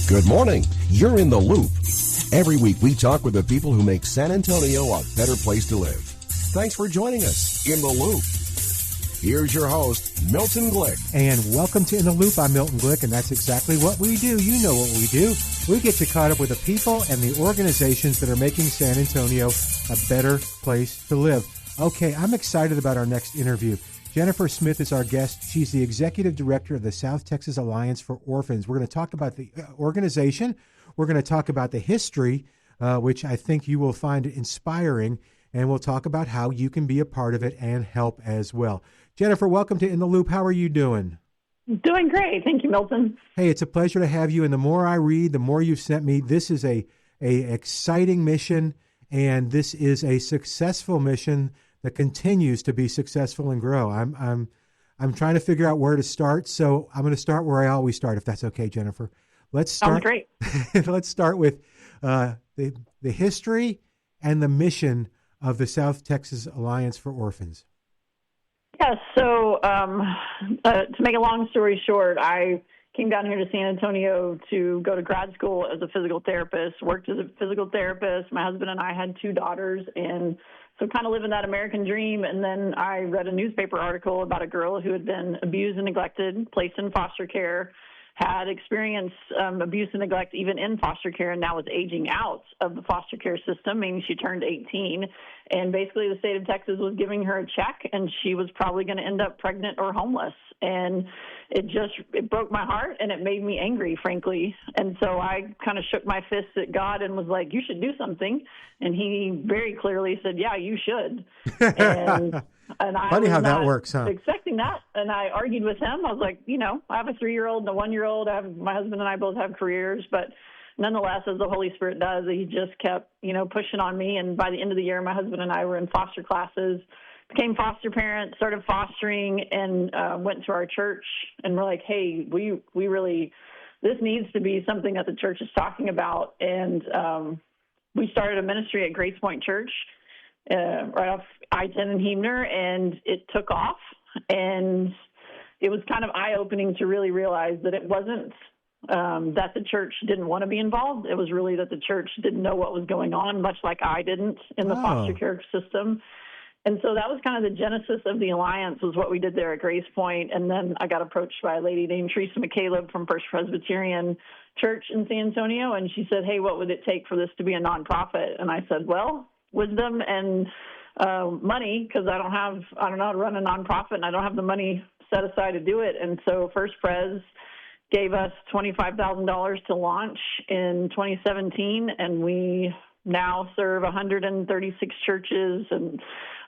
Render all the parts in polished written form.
Good morning. You're in the loop. Every week we talk with the people who make San Antonio a better place to live. Thanks for joining us in the loop. Here's your host, Milton Glick. And welcome to In the Loop. I'm Milton Glick, and that's exactly what we do. You know what we do. We get you caught up with the people and the organizations that are making San Antonio a better place to live. Okay, I'm excited about our next interview. Jennifer Smith is our guest. She's the executive director of the South Texas Alliance for Orphans. We're going to talk about the organization. We're going to talk about the history, which I think you will find inspiring, and we'll talk about how you can be a part of it and help as well. Jennifer, welcome to In the Loop. How are you doing? Doing great. Thank you, Milton. Hey, it's a pleasure to have you, and the more I read, the more you've sent me. This is a exciting mission, and this is a successful mission that continues to be successful and grow. I'm trying to figure out where to start, so I'm going to start where I always start, if that's okay, Jennifer. Let's start. Sounds great. Let's start with the history and the mission of the South Texas Alliance for Orphans. Yes. So to make a long story short, I came down here to San Antonio to go to grad school as a physical therapist, worked as a physical therapist. My husband and I had 2 daughters, and so kind of living that American dream. And then I read a newspaper article about a girl who had been abused and neglected, placed in foster care, had experienced abuse and neglect even in foster care, and now was aging out of the foster care system, meaning she turned 18. And basically the state of Texas was giving her a check, and she was probably going to end up pregnant or homeless. And it broke my heart, and it made me angry, frankly. And so I kind of shook my fist at God and was like, you should do something. And he very clearly said, yeah, you should. And I Funny was how that not works, huh? expecting that. And I argued with him. I was like, I have a 3-year-old and a 1-year-old. My husband and I both have careers, but nonetheless, as the Holy Spirit does, he just kept, pushing on me. And by the end of the year, my husband and I were in foster classes, became foster parents, started fostering, and went to our church. And we're like, hey, we really, this needs to be something that the church is talking about. And we started a ministry at Grace Point Church right off I-10 and Heemner, and it took off. And it was kind of eye-opening to really realize that it wasn't that the church didn't want to be involved. It was really that the church didn't know what was going on, much like I didn't in the foster care system. And so that was kind of the genesis of the Alliance, was what we did there at Grace Point. And then I got approached by a lady named Teresa McCaleb from First Presbyterian Church in San Antonio, and she said, hey, what would it take for this to be a nonprofit? And I said, well, wisdom and money, because I don't know how to run a nonprofit, and I don't have the money set aside to do it. And so First Pres gave us $25,000 to launch in 2017, and we now serve 136 churches and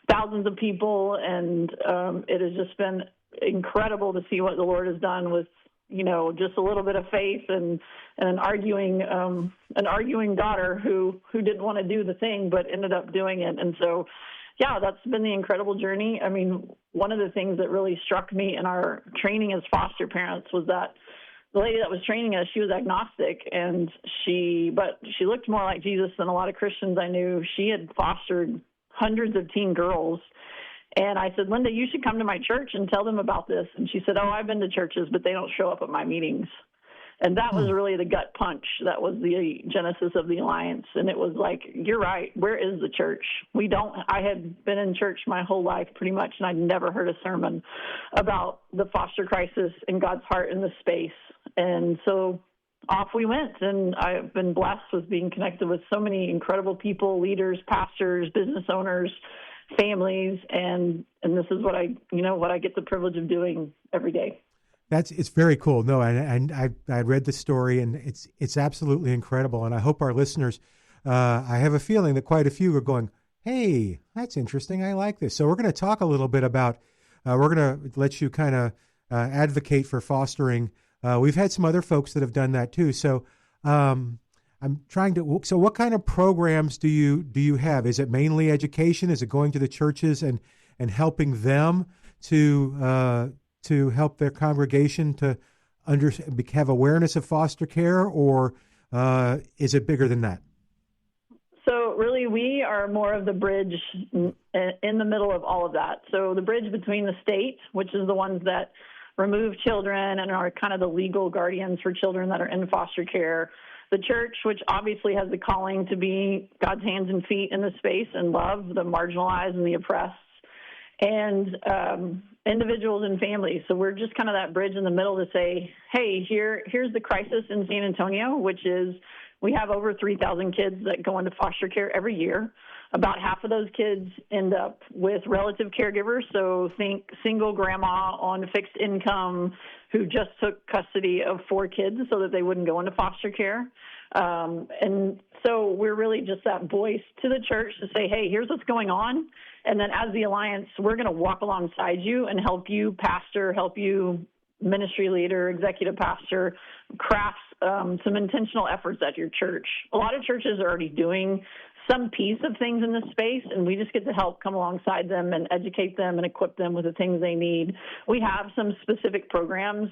thousands of people, and it has just been incredible to see what the Lord has done with, just a little bit of faith and an arguing daughter who didn't want to do the thing but ended up doing it. And so, yeah, that's been the incredible journey. I mean, one of the things that really struck me in our training as foster parents was that the lady that was training us, she was agnostic, but she looked more like Jesus than a lot of Christians I knew. She had fostered hundreds of teen girls. And I said, Linda, you should come to my church and tell them about this. And she said, I've been to churches, but they don't show up at my meetings. And that was really the gut punch. That was the genesis of the Alliance. And it was like, you're right. Where is the church? I had been in church my whole life pretty much, and I'd never heard a sermon about the foster crisis and God's heart in this space. And so off we went, and I've been blessed with being connected with so many incredible people, leaders, pastors, business owners, families, and this is what I get the privilege of doing every day. It's very cool. No, and I read the story, and it's absolutely incredible. And I hope our listeners, I have a feeling that quite a few are going, hey, that's interesting. I like this. So we're going to talk a little bit about, we're going to let you kind of advocate for fostering. We've had some other folks that have done that too. So so what kind of programs do you have? Is it mainly education? Is it going to the churches and helping them to help their congregation to have awareness of foster care, or is it bigger than that? So really, we are more of the bridge in the middle of all of that. So the bridge between the state, which is the ones that remove children and are kind of the legal guardians for children that are in foster care. The church, which obviously has the calling to be God's hands and feet in the space and love the marginalized and the oppressed, and individuals and families. So we're just kind of that bridge in the middle to say, hey, here's the crisis in San Antonio, which is we have over 3,000 kids that go into foster care every year. About half of those kids end up with relative caregivers. So think single grandma on fixed income who just took custody of 4 kids so that they wouldn't go into foster care. And so we're really just that voice to the church to say, hey, here's what's going on. And then as the Alliance, we're going to walk alongside you and help you pastor, help you ministry leader, executive pastor, craft some intentional efforts at your church. A lot of churches are already doing some piece of things in this space, and we just get to help come alongside them and educate them and equip them with the things they need. We have some specific programs.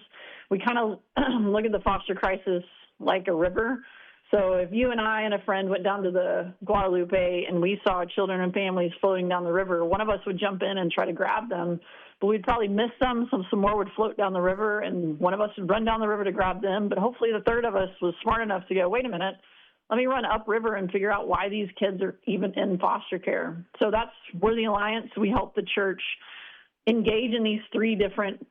We kind of look at the foster crisis like a river. So if you and I and a friend went down to the Guadalupe and we saw children and families floating down the river, one of us would jump in and try to grab them, but we'd probably miss them. Some more would float down the river, and one of us would run down the river to grab them. But hopefully the third of us was smart enough to go, wait a minute, let me run upriver and figure out why these kids are even in foster care. So we're the Alliance. We help the church engage in these 3 different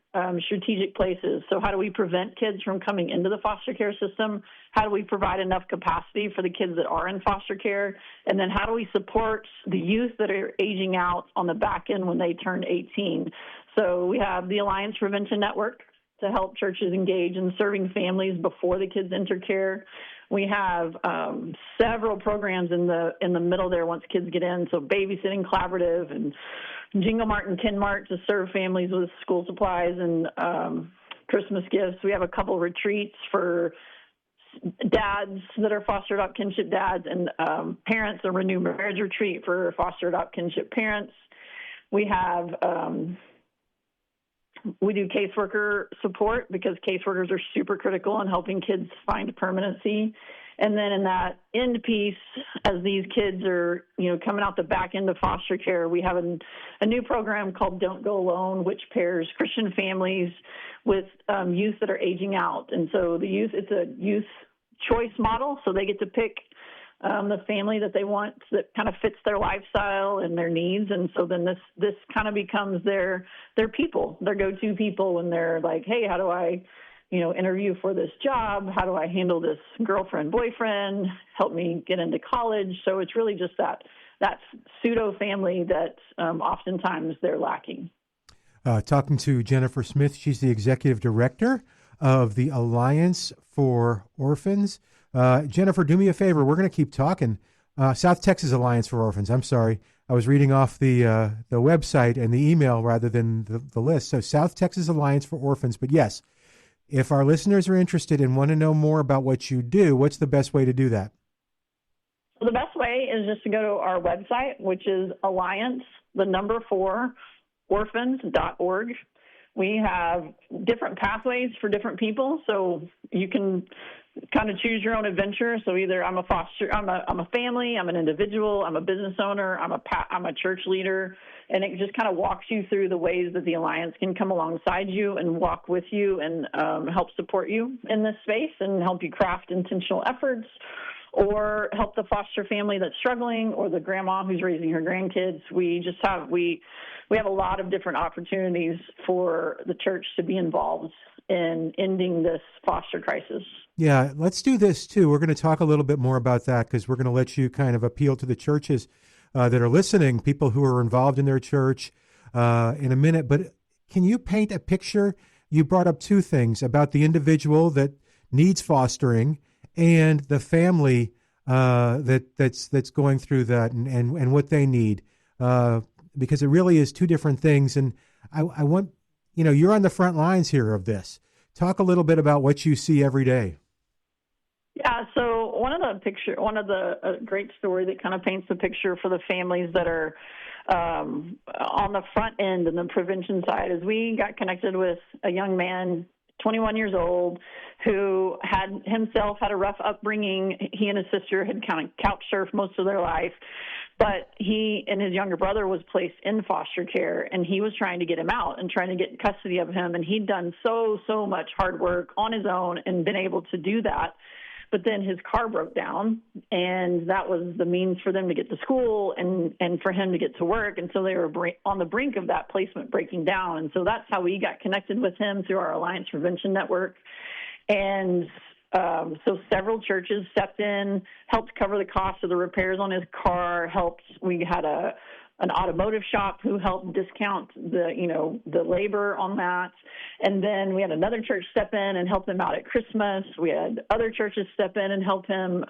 strategic places. So how do we prevent kids from coming into the foster care system? How do we provide enough capacity for the kids that are in foster care? And then how do we support the youth that are aging out on the back end when they turn 18? So we have the Alliance Prevention Network to help churches engage in serving families before the kids enter care. We have several programs in the middle there once kids get in, so Babysitting Collaborative and Jingle Mart and Kin Mart to serve families with school supplies and Christmas gifts. We have a couple retreats for dads that are foster adopt kinship dads and parents, a Renew Marriage retreat for foster adopt kinship parents. We have we do caseworker support because caseworkers are super critical in helping kids find permanency. And then in that end piece, as these kids are, coming out the back end of foster care, we have a new program called Don't Go Alone, which pairs Christian families with youth that are aging out. And so it's a youth choice model, so they get to pick the family that they want that kind of fits their lifestyle and their needs. And so then this kind of becomes their people, their go-to people when they're like, hey, how do I interview for this job? How do I handle this girlfriend, boyfriend? Help me get into college. So it's really just that pseudo family that oftentimes they're lacking. Talking to Jennifer Smith. She's the executive director of the Alliance for Orphans. Jennifer, do me a favor. We're going to keep talking. South Texas Alliance for Orphans. I'm sorry. I was reading off the website and the email rather than the list. So South Texas Alliance for Orphans. But yes, if our listeners are interested and want to know more about what you do, what's the best way to do that? So the best way is just to go to our website, which is alliance4orphans.org. We have different pathways for different people, so you can kind of choose your own adventure. So either I'm a family, I'm an individual, I'm a business owner, I'm a church leader, and it just kind of walks you through the ways that the Alliance can come alongside you and walk with you and help support you in this space and help you craft intentional efforts or help the foster family that's struggling or the grandma who's raising her grandkids. We have a lot of different opportunities for the church to be involved in ending this foster crisis. Yeah, let's do this too. We're going to talk a little bit more about that because we're going to let you kind of appeal to the churches that are listening, people who are involved in their church in a minute. But can you paint a picture? You brought up 2 things about the individual that needs fostering and the family that's going through that and what they need, because it really is 2 different things. And I want, you're on the front lines here of this. Talk a little bit about what you see every day. Yeah, so one of the great story that kind of paints the picture for the families that are on the front end and the prevention side is we got connected with a young man, 21 years old, who had a rough upbringing. He and his sister had kind of couch surfed most of their life. But he and his younger brother was placed in foster care, and he was trying to get him out and trying to get custody of him. And he'd done so much hard work on his own and been able to do that. But then his car broke down, and that was the means for them to get to school and for him to get to work. And so they were on the brink of that placement breaking down. And so that's how we got connected with him through our Alliance Prevention Network. And so several churches stepped in, helped cover the cost of the repairs on his car, we had an automotive shop who helped discount the labor on that. And then we had another church step in and help him out at Christmas. We had other churches step in and help him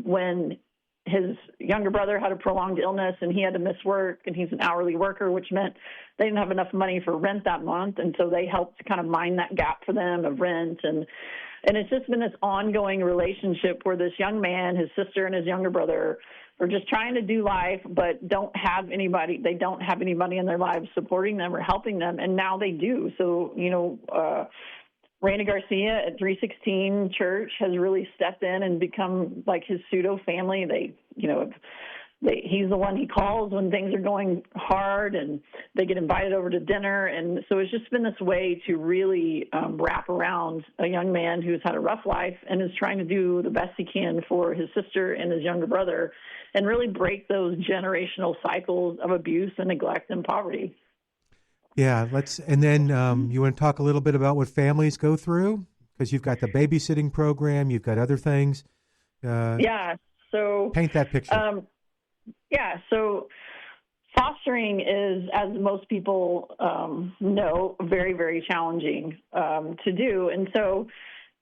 when his younger brother had a prolonged illness and he had to miss work, and he's an hourly worker, which meant they didn't have enough money for rent that month. And so they helped kind of mine that gap for them of rent. And it's just been this ongoing relationship where this young man, his sister, and his younger brother are just trying to do life, but don't have anybody. They don't have anybody in their lives supporting them or helping them, and now they do. So, Randy Garcia at 316 Church has really stepped in and become like his pseudo family. He's the one he calls when things are going hard, and they get invited over to dinner. And so it's just been this way to really wrap around a young man who's had a rough life and is trying to do the best he can for his sister and his younger brother and really break those generational cycles of abuse and neglect and poverty. Yeah, and then you want to talk a little bit about what families go through? Because you've got the babysitting program, you've got other things. So paint that picture. So fostering is, as most people know, very, very challenging to do. And so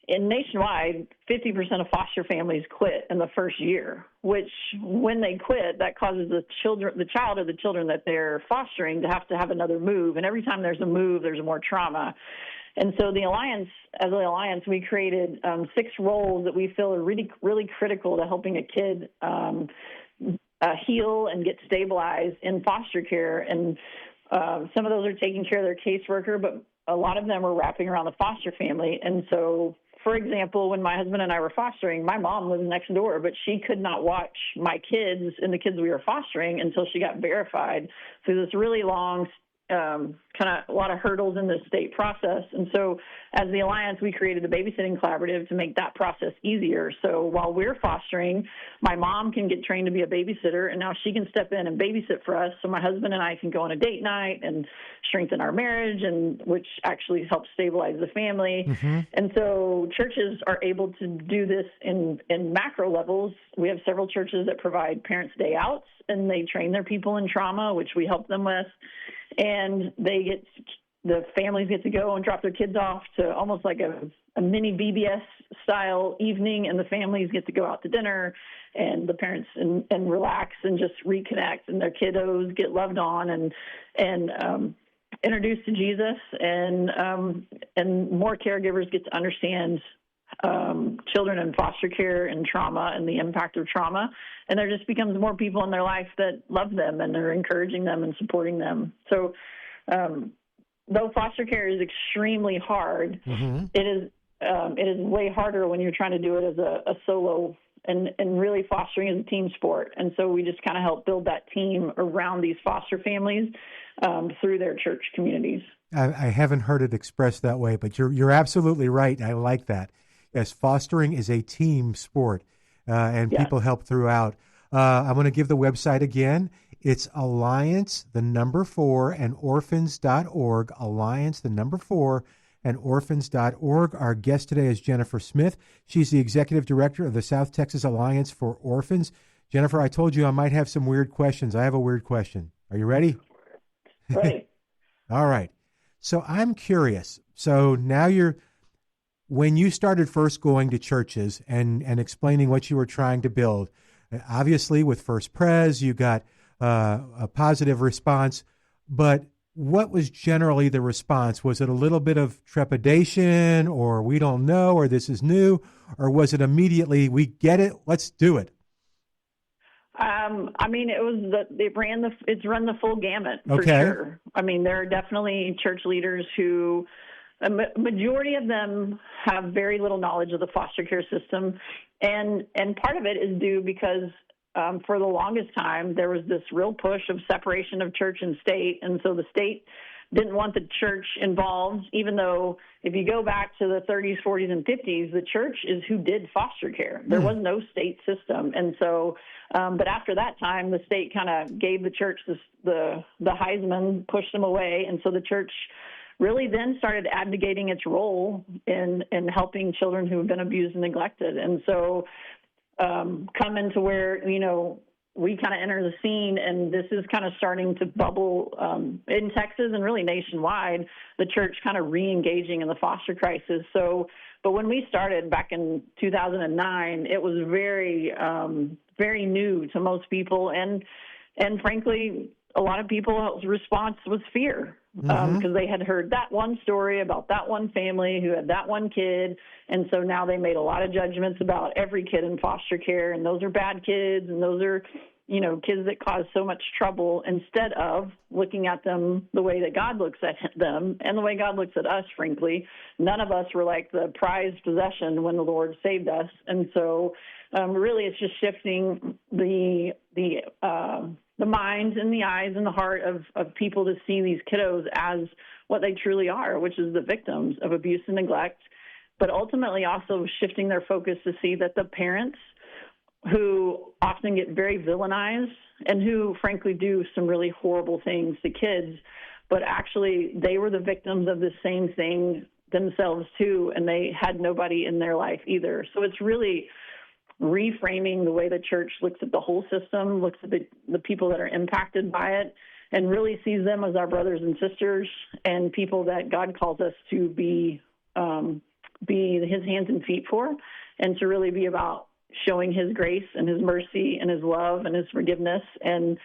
nationwide, 50% of foster families quit in the first year, which when they quit, that causes the child or the children that they're fostering to have another move. And every time there's a move, there's more trauma. And so as the Alliance, we created 6 roles that we feel are really, really critical to helping a kid heal and get stabilized in foster care. And some of those are taking care of their caseworker, but a lot of them are wrapping around the foster family. And so, for example, when my husband and I were fostering, my mom was next door, but she could not watch my kids and the kids we were fostering until she got verified through this really long kind of a lot of hurdles in the state process. And so as the Alliance, we created a babysitting collaborative to make that process easier. So while we're fostering, my mom can get trained to be a babysitter, and now she can step in and babysit for us. So my husband and I can go on a date night and strengthen our marriage, and which actually helps stabilize the family. Mm-hmm. And so churches are able to do this in macro levels. We have several churches that provide parents' day outs, and they train their people in trauma, which we help them with. And the families get to go and drop their kids off to almost like a mini VBS style evening, and the families get to go out to dinner, and the parents and relax and just reconnect, and their kiddos get loved on and introduced to Jesus, and more caregivers get to understand children in foster care and trauma and the impact of trauma. And there just becomes more people in their life that love them and are encouraging them and supporting them. So though foster care is extremely hard, mm-hmm. it is way harder when you're trying to do it as a solo, and really fostering is a team sport. And so we just kind of help build that team around these foster families through their church communities. I haven't heard it expressed that way, but you're absolutely right. I like that. Yes, fostering is a team sport, and yes. People help throughout. I'm going to give the website again. It's Alliance, 4, and orphans.org. Alliance, 4, and orphans.org. Our guest today is Jennifer Smith. She's the executive director of the South Texas Alliance for Orphans. Jennifer, I told you I might have some weird questions. I have a weird question. Are you ready? Ready. All right. So I'm curious. So now when you started first going to churches and explaining what you were trying to build, obviously with First Pres, you got a positive response, but what was generally the response? Was it a little bit of trepidation, or we don't know, or this is new, or was it immediately, we get it, let's do it? I mean, it's run the full gamut for sure. I mean, there are definitely church leaders who, a majority of them have very little knowledge of the foster care system. And part of it is due because for the longest time, there was this real push of separation of church and state. And so the state didn't want the church involved, even though if you go back to the 30s, 40s, and 50s, the church is who did foster care. There was no state system. And so, but after that time, the state kind of gave the church the Heisman, pushed them away. And so the church really then started abdicating its role in helping children who have been abused and neglected. And so coming to where, we kind of enter the scene, and this is kind of starting to bubble in Texas and really nationwide, the church kind of re-engaging in the foster crisis. So, but when we started back in 2009, it was very, very new to most people. And frankly, a lot of people's response was fear because they had heard that one story about that one family who had that one kid. And so now they made a lot of judgments about every kid in foster care, and those are bad kids, and those are, kids that cause so much trouble, instead of looking at them the way that God looks at them and the way God looks at us, frankly. None of us were like the prized possession when the Lord saved us. And so really it's just shifting the minds and the eyes and the heart of people to see these kiddos as what they truly are, which is the victims of abuse and neglect, but ultimately also shifting their focus to see that the parents who often get very villainized and who frankly do some really horrible things to kids, but actually they were the victims of the same thing themselves too, and they had nobody in their life either. So it's really reframing the way the church looks at the whole system, looks at the people that are impacted by it, and really sees them as our brothers and sisters and people that God calls us to be his hands and feet for, and to really be about showing his grace and his mercy and his love and his forgiveness, and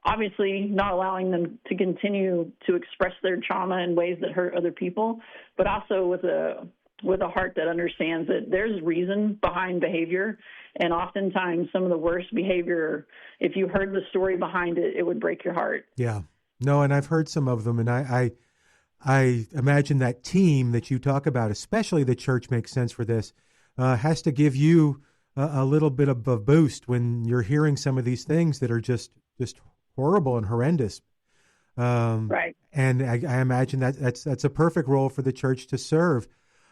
obviously not allowing them to continue to express their trauma in ways that hurt other people, but also with a heart that understands that there's reason behind behavior. And oftentimes some of the worst behavior, if you heard the story behind it, it would break your heart. Yeah. No, and I've heard some of them, and I imagine that team that you talk about, especially the church makes sense for this, has to give you a little bit of a boost when you're hearing some of these things that are just horrible and horrendous. Right. And I imagine that's a perfect role for the church to serve.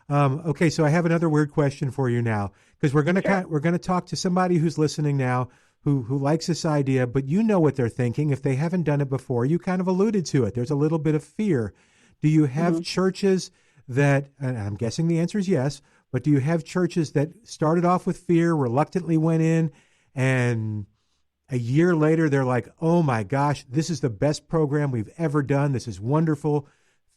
Okay, so I have another weird question for you now, because we're going to talk to somebody who's listening now who likes this idea, but you know what they're thinking if they haven't done it before. You kind of alluded to it. There's a little bit of fear. Do you have churches that, and I'm guessing the answer is yes, but do you have churches that started off with fear, reluctantly went in, and a year later they're like, oh my gosh, this is the best program we've ever done. This is wonderful.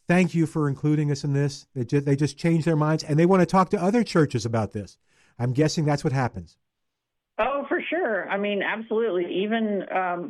Thank you for including us in this. They just changed their minds, and they want to talk to other churches about this. I'm guessing that's what happens. Oh, for sure. I mean, absolutely. Even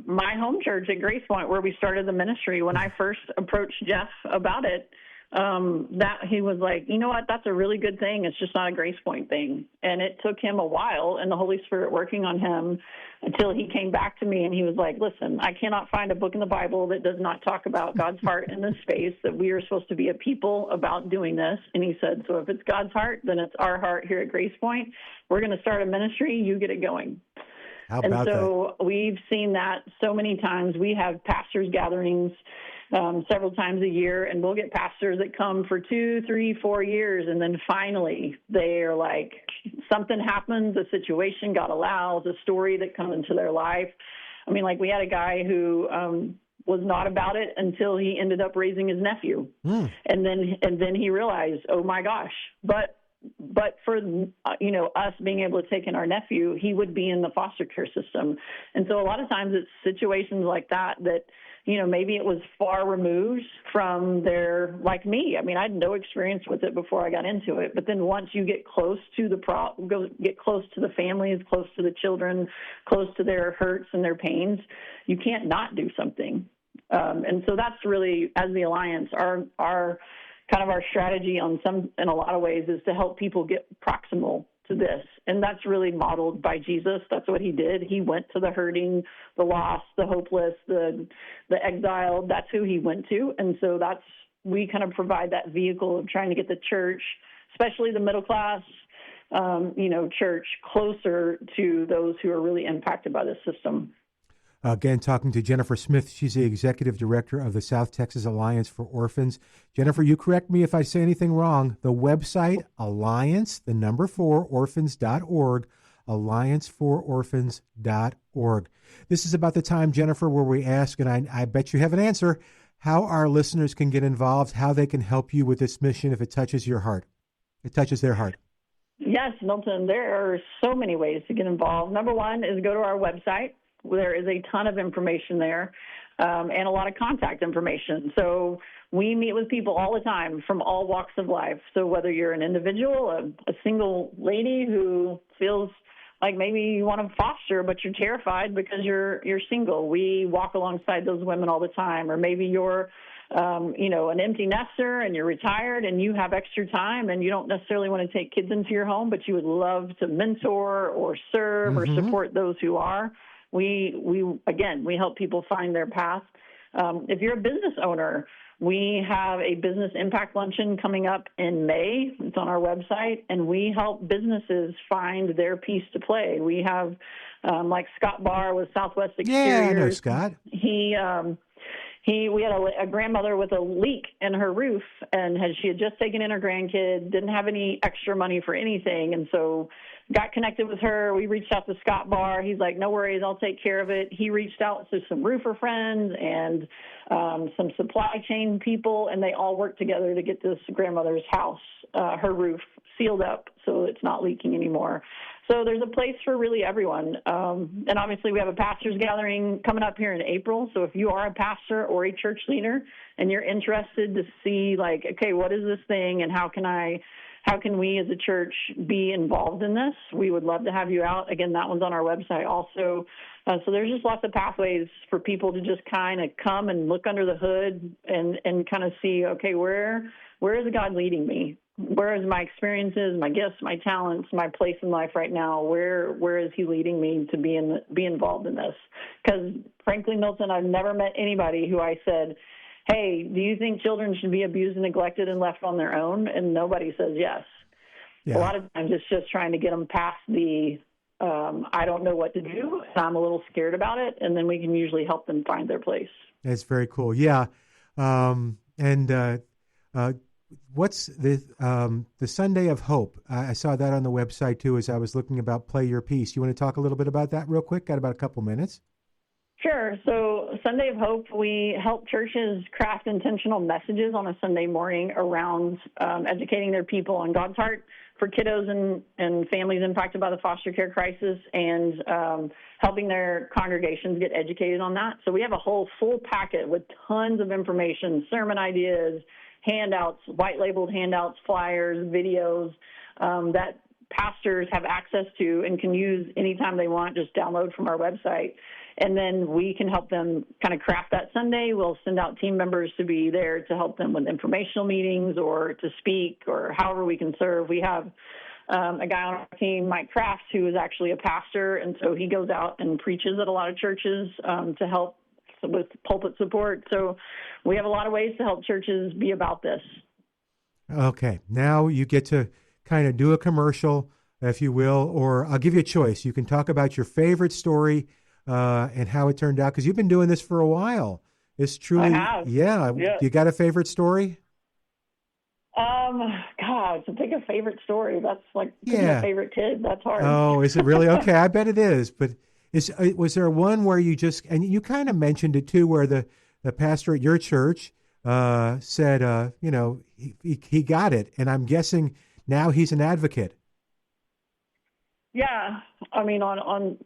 my home church at Grace Point, where we started the ministry, when I first approached Jeff about it, that he was like, you know what, that's a really good thing. It's just not a Grace Point thing. And it took him a while and the Holy Spirit working on him until he came back to me and he was like, listen, I cannot find a book in the Bible that does not talk about God's heart in this space, that we are supposed to be a people about doing this. And he said, so if it's God's heart, then it's our heart here at Grace Point. We're going to start a ministry. You get it going. How about that? We've seen that so many times. We have pastors gatherings several times a year, and we'll get pastors that come for 2, 3, 4 years, and then finally they're like, something happened, the situation got allowed, a story that comes into their life. I mean, like we had a guy who was not about it until he ended up raising his nephew, and then he realized, oh my gosh, but for us being able to take in our nephew, he would be in the foster care system. And so a lot of times it's situations like that maybe it was far removed from their, like me. I mean, I had no experience with it before I got into it. But then once you get close to get close to the families, close to the children, close to their hurts and their pains, you can't not do something. And so that's really, as the Alliance, our kind of our strategy in a lot of ways is to help people get proximal to this. And that's really modeled by Jesus. That's what he did. He went to the hurting, the lost, the hopeless, the exiled. That's who he went to. And so we kind of provide that vehicle of trying to get the church, especially the middle class, church closer to those who are really impacted by the system. Again, talking to Jennifer Smith. She's the executive director of the South Texas Alliance for Orphans. Jennifer, you correct me if I say anything wrong. The website, Alliance, the number 4, orphans.org, alliancefororphans.org. This is about the time, Jennifer, where we ask, and I bet you have an answer, how our listeners can get involved, how they can help you with this mission if it touches your heart. It touches their heart. Yes, Milton, there are so many ways to get involved. Number one is go to our website. There is a ton of information there and a lot of contact information. So we meet with people all the time from all walks of life. So whether you're an individual, a single lady who feels like maybe you want to foster, but you're terrified because you're single, we walk alongside those women all the time. Or maybe you're an empty nester and you're retired and you have extra time and you don't necessarily want to take kids into your home, but you would love to mentor or serve or support those who are. We help people find their path. If you're a business owner, we have a business impact luncheon coming up in May. It's on our website, and we help businesses find their piece to play. We have, like Scott Barr with Southwest Exteriors. Yeah, I know Scott. We had a grandmother with a leak in her roof, and she had just taken in her grandkid, didn't have any extra money for anything, and so got connected with her. We reached out to Scott Barr. He's like, no worries, I'll take care of it. He reached out to some roofer friends and some supply chain people, and they all worked together to get this grandmother's house, her roof, sealed up so it's not leaking anymore. So there's a place for really everyone. And obviously we have a pastors gathering coming up here in April. So if you are a pastor or a church leader and you're interested to see like, okay, what is this thing and how can we as a church be involved in this? We would love to have you out. Again, that one's on our website also. So there's just lots of pathways for people to just kind of come and look under the hood and kind of see, okay, where is God leading me? Where is my experiences, my gifts, my talents, my place in life right now? Where is he leading me to be involved in this? Because frankly, Milton, I've never met anybody who I said, hey, do you think children should be abused and neglected and left on their own? And nobody says yes. Yeah. A lot of times it's just trying to get them past the I don't know what to do, and I'm a little scared about it, and then we can usually help them find their place. That's very cool. Yeah. What's the Sunday of Hope? I saw that on the website too as I was looking about Play Your Piece. You want to talk a little bit about that real quick? Got about a couple minutes. Sure. So Sunday of Hope, we help churches craft intentional messages on a Sunday morning around educating their people on God's heart for kiddos and families impacted by the foster care crisis and helping their congregations get educated on that. So we have a whole full packet with tons of information, sermon ideas, handouts, white-labeled handouts, flyers, videos that pastors have access to and can use anytime they want, just download from our website. And then we can help them kind of craft that Sunday. We'll send out team members to be there to help them with informational meetings or to speak or however we can serve. We have a guy on our team, Mike Crafts, who is actually a pastor, and so he goes out and preaches at a lot of churches to help with pulpit support. So we have a lot of ways to help churches be about this. Okay. Now you get to kind of do a commercial, if you will, or I'll give you a choice. You can talk about your favorite story and how it turned out, because you've been doing this for a while. It's truly, I have. Yeah. You got a favorite story? God, to pick a favorite story, that's like picking a favorite kid. That's hard. Oh, is it really? Okay, I bet it is. But was there one where you just, and you kind of mentioned it too, where the pastor at your church said, he got it, and I'm guessing now he's an advocate. Yeah, I mean, on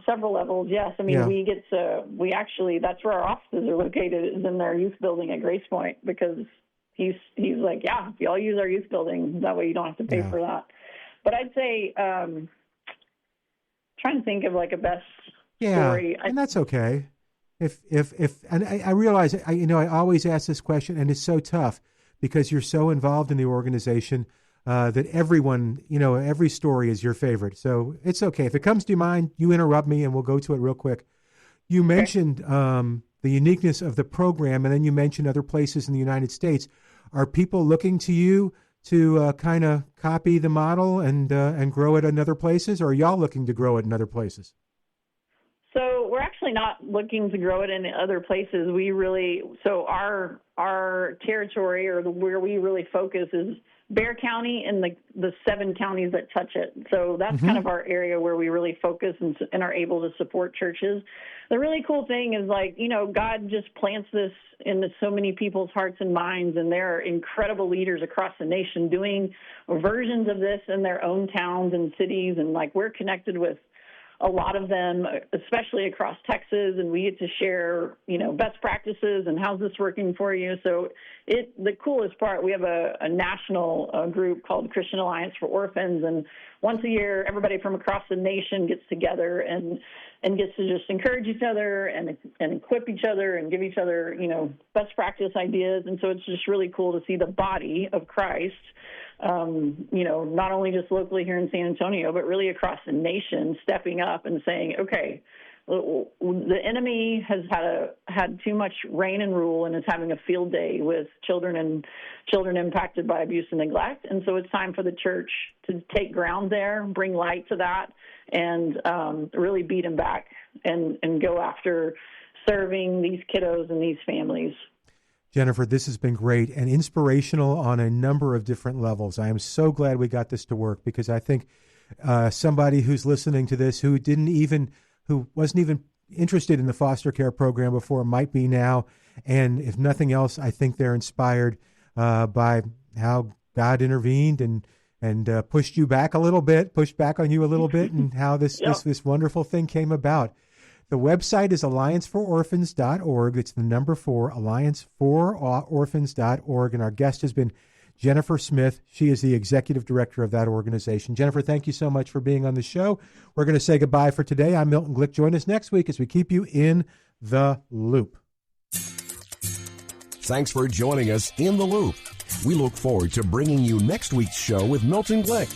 several levels, yes. I mean, we actually, that's where our offices are located, is in their youth building at Grace Point, because he's like, yeah, if y'all use our youth building, that way you don't have to pay for that. But I'd say, trying to think of like a best story. And that's okay. And I realize, I always ask this question, and it's so tough because you're so involved in the organization that everyone, every story is your favorite. So it's okay. If it comes to your mind, you interrupt me and we'll go to it real quick. You mentioned the uniqueness of the program, and then you mentioned other places in the United States. Are people looking to you to kind of copy the model and grow it in other places, or are y'all looking to grow it in other places? So we're actually not looking to grow it in other places. So our territory, or where we really focus, is Bexar County and the 7 counties that touch it. So that's kind of our area where we really focus and are able to support churches. The really cool thing is, God just plants this into so many people's hearts and minds, and there are incredible leaders across the nation doing versions of this in their own towns and cities. And we're connected with a lot of them, especially across Texas, and we get to share, best practices and how's this working for you. So the coolest part, we have a national group called Christian Alliance for Orphans, and once a year, everybody from across the nation gets together and gets to just encourage each other and equip each other and give each other, best practice ideas. And so it's just really cool to see the body of Christ, not only just locally here in San Antonio, but really across the nation, stepping up and saying, okay, the enemy has had too much reign and rule and is having a field day with children impacted by abuse and neglect. And so it's time for the church to take ground there, bring light to that, and really beat them back and go after serving these kiddos and these families. Jennifer, this has been great and inspirational on a number of different levels. I am so glad we got this to work, because I think somebody who's listening to this who wasn't even interested in the foster care program before might be now. And if nothing else, I think they're inspired by how God intervened and pushed back on you a little bit, and how this wonderful thing came about. The website is alliancefororphans.org. It's the number 4, alliancefororphans.org. And our guest has been Jennifer Smith. She is the executive director of that organization. Jennifer, thank you so much for being on the show. We're going to say goodbye for today. I'm Milton Glick. Join us next week as we keep you in the loop. Thanks for joining us in the loop. We look forward to bringing you next week's show with Milton Glick.